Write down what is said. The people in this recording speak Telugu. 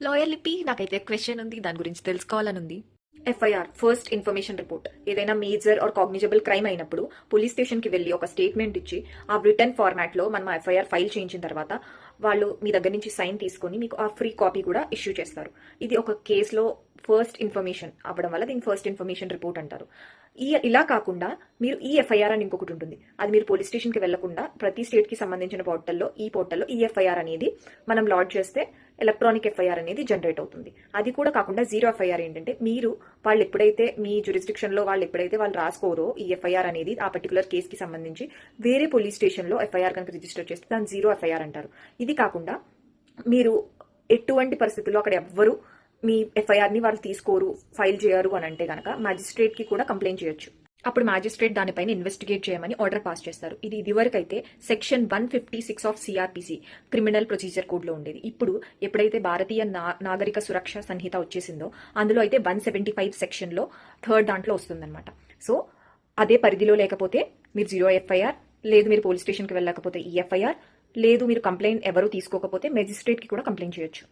లాయర్ లిపి నాకైతే క్వశ్చన్ ఉంది, దాని గురించి తెలుసుకోవాలని ఉంది. FIR first information report. ఏదైనా మేజర్ ఆర్ కాగ్నిజబుల్ క్రైమ్ అయినప్పుడు పోలీస్ స్టేషన్ కి వెళ్ళి ఒక స్టేట్మెంట్ ఇచ్చి ఆ రిటర్న్ ఫార్మాట్ లో మనం ఎఫ్ఐఆర్ ఫైల్ చేయించిన తర్వాత వాళ్ళు మీ దగ్గర నుంచి సైన్ తీసుకొని మీకు ఆ ఫ్రీ కాపీ కూడా ఇష్యూ చేస్తారు. ఇది ఒక కేసులో ఫస్ట్ ఇన్ఫర్మేషన్ అవ్వడం వల్ల దీన్ని ఫస్ట్ ఇన్ఫర్మేషన్ రిపోర్ట్ అంటారు. ఇలా కాకుండా మీరు ఈ ఎఫ్ఐఆర్ అని ఇంకొకటి ఉంటుంది. అది మీరు పోలీస్ స్టేషన్ కి వెళ్లకుండా ప్రతి స్టేట్ కి సంబంధించిన పోర్టల్లో ఈ ఎఫ్ఐఆర్ అనేది మనం లాడ్జ్ చేస్తే ఎలక్ట్రానిక్ ఎఫ్ఐఆర్ అనేది జనరేట్ అవుతుంది. అది కూడా కాకుండా జీరో ఎఫ్ఐఆర్ ఏంటంటే మీరు వాళ్ళు ఎప్పుడైతే మీ జ్యూరిస్డిక్షన్ లో వాళ్ళు రాసుకోరో ఈ ఎఫ్ఐఆర్ అనేది ఆ పర్టికులర్ కేసు కి సంబంధించి వేరే పోలీస్ స్టేషన్ లో ఎఫ్ఐఆర్ కనుక రిజిస్టర్ చేస్తే దాన్ని జీరో ఎఫ్ఐఆర్ అంటారు. ఇది కాకుండా మీరు ఎటువంటి పరిస్థితుల్లో అక్కడ ఎవ్వరు మీ ఎఫ్ఐఆర్ ని వాళ్ళు తీసుకోరు, ఫైల్ చేయరు అని అంటే గనక మ్యాజిస్ట్రేట్ కి కూడా కంప్లైంట్ చేయొచ్చు. అప్పుడు మ్యాజిస్ట్రేట్ దానిపైన ఇన్వెస్టిగేట్ చేయమని ఆర్డర్ పాస్ చేస్తారు. ఇది ఇదివరకైతే section 156 of CrPC criminal procedure code లో ఉండేది. ఇప్పుడు ఎప్పుడైతే భారతీయ నాగరిక సురక్ష సంహిత వచ్చేసిందో అందులో అయితే 175 సెక్షన్ లో థర్డ్ దాంట్లో వస్తుందన్నమాట. సో అదే పరిధిలో లేకపోతే మీరు జీరో ఎఫ్ఐఆర్, లేదు మీరు పోలీస్ స్టేషన్ కి వెళ్ళకపోతే ఈ ఎఫ్ఐఆర్, లేదు మీరు కంప్లైంట్ ఎవరు తీసుకోకపోతే మెజిస్ట్రేట్ కి కూడా కంప్లైంట్ చేయొచ్చు.